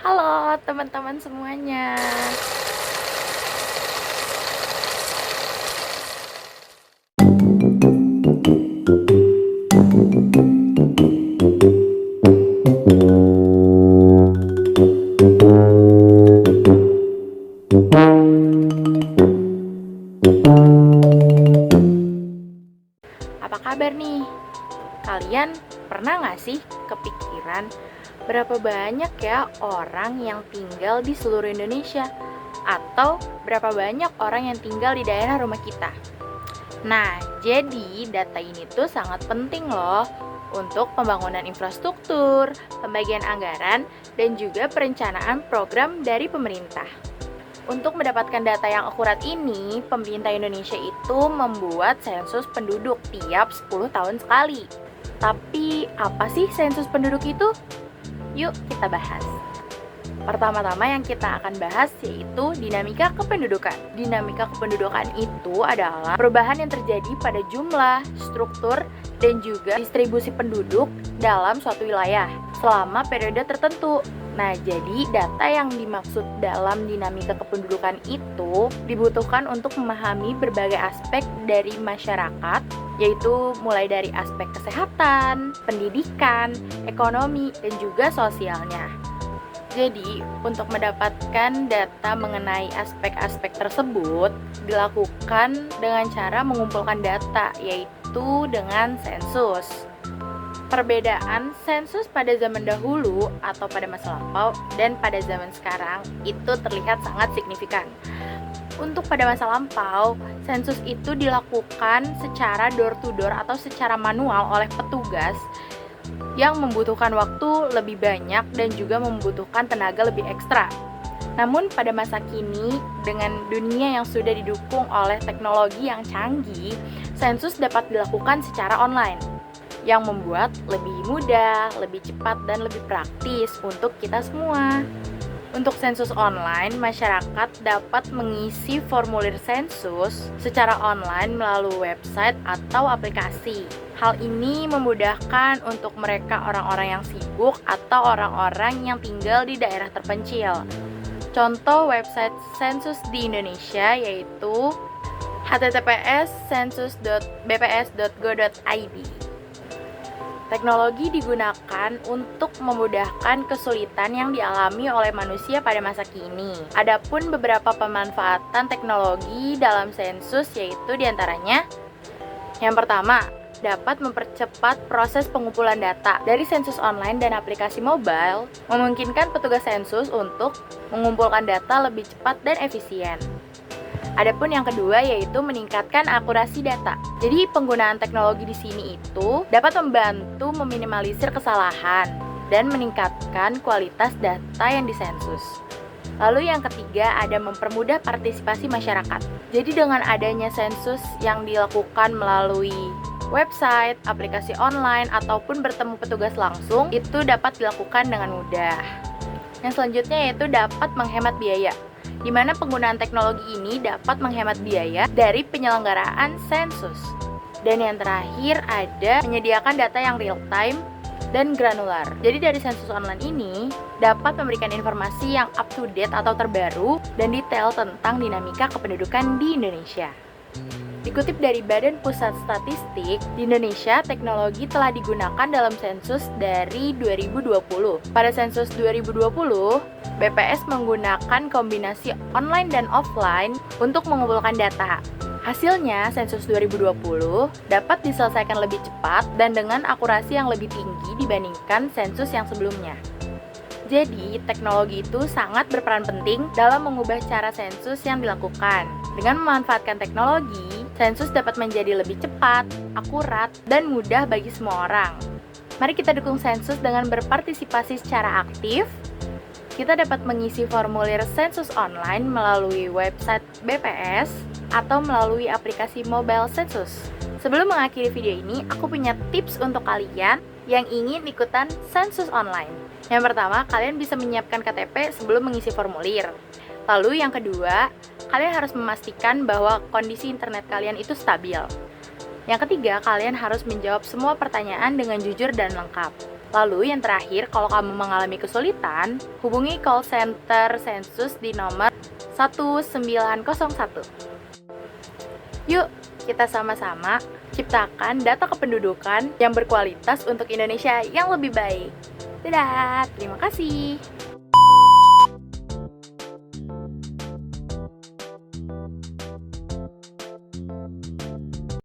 Halo teman-teman semuanya. Apa kabar nih? Kalian pernah nggak sih kepikiran berapa banyak ya orang yang tinggal di seluruh Indonesia? Atau berapa banyak orang yang tinggal di daerah rumah kita? Nah, jadi data ini tuh sangat penting loh untuk pembangunan infrastruktur, pembagian anggaran, dan juga perencanaan program dari pemerintah. Untuk mendapatkan data yang akurat ini, pemerintah Indonesia itu membuat sensus penduduk tiap 10 tahun sekali. Tapi apa sih sensus penduduk itu? Yuk kita bahas. Pertama-tama yang kita akan bahas yaitu dinamika kependudukan. Dinamika kependudukan itu adalah perubahan yang terjadi pada jumlah, struktur, dan juga distribusi penduduk dalam suatu wilayah selama periode tertentu. Nah, jadi data yang dimaksud dalam dinamika kependudukan itu dibutuhkan untuk memahami berbagai aspek dari masyarakat, yaitu mulai dari aspek kesehatan, pendidikan, ekonomi, dan juga sosialnya. Jadi, untuk mendapatkan data mengenai aspek-aspek tersebut dilakukan dengan cara mengumpulkan data, yaitu dengan sensus. Perbedaan sensus pada zaman dahulu atau pada masa lampau dan pada zaman sekarang itu terlihat sangat signifikan. Untuk pada masa lampau, sensus itu dilakukan secara door to door atau secara manual oleh petugas yang membutuhkan waktu lebih banyak dan juga membutuhkan tenaga lebih ekstra. Namun pada masa kini, dengan dunia yang sudah didukung oleh teknologi yang canggih, sensus dapat dilakukan secara online, yang membuat lebih mudah, lebih cepat, dan lebih praktis untuk kita semua. Untuk sensus online, masyarakat dapat mengisi formulir sensus secara online melalui website atau aplikasi. Hal ini memudahkan untuk mereka orang-orang yang sibuk atau orang-orang yang tinggal di daerah terpencil. Contoh website sensus di Indonesia yaitu https://sensus.bps.go.id. Teknologi digunakan untuk memudahkan kesulitan yang dialami oleh manusia pada masa kini. Adapun beberapa pemanfaatan teknologi dalam sensus yaitu diantaranya: yang pertama, dapat mempercepat proses pengumpulan data dari sensus online dan aplikasi mobile, memungkinkan petugas sensus untuk mengumpulkan data lebih cepat dan efisien. Adapun yang kedua yaitu meningkatkan akurasi data. Jadi penggunaan teknologi di sini itu dapat membantu meminimalisir kesalahan dan meningkatkan kualitas data yang disensus. Lalu yang ketiga ada mempermudah partisipasi masyarakat. Jadi dengan adanya sensus yang dilakukan melalui website, aplikasi online, ataupun bertemu petugas langsung, itu dapat dilakukan dengan mudah. Yang selanjutnya yaitu dapat menghemat biaya, di mana penggunaan teknologi ini dapat menghemat biaya dari penyelenggaraan sensus. Dan yang terakhir ada menyediakan data yang real time dan granular. Jadi dari sensus online ini dapat memberikan informasi yang up to date atau terbaru dan detail tentang dinamika kependudukan di Indonesia. Dikutip dari Badan Pusat Statistik, di Indonesia teknologi telah digunakan dalam sensus dari 2020. Pada sensus 2020, BPS menggunakan kombinasi online dan offline untuk mengumpulkan data. Hasilnya, sensus 2020 dapat diselesaikan lebih cepat dan dengan akurasi yang lebih tinggi dibandingkan sensus yang sebelumnya. Jadi, teknologi itu sangat berperan penting dalam mengubah cara sensus yang dilakukan. Dengan memanfaatkan teknologi, sensus dapat menjadi lebih cepat, akurat, dan mudah bagi semua orang. Mari kita dukung sensus dengan berpartisipasi secara aktif. Kita dapat mengisi formulir sensus online melalui website BPS atau melalui aplikasi mobile sensus. Sebelum mengakhiri video ini, aku punya tips untuk kalian yang ingin ikutan sensus online. Yang pertama, kalian bisa menyiapkan KTP sebelum mengisi formulir. Lalu yang kedua, kalian harus memastikan bahwa kondisi internet kalian itu stabil. Yang ketiga, kalian harus menjawab semua pertanyaan dengan jujur dan lengkap. Lalu yang terakhir, kalau kamu mengalami kesulitan, hubungi call center Sensus di nomor 1901. Yuk, kita sama-sama ciptakan data kependudukan yang berkualitas untuk Indonesia yang lebih baik. Dadah, terima kasih.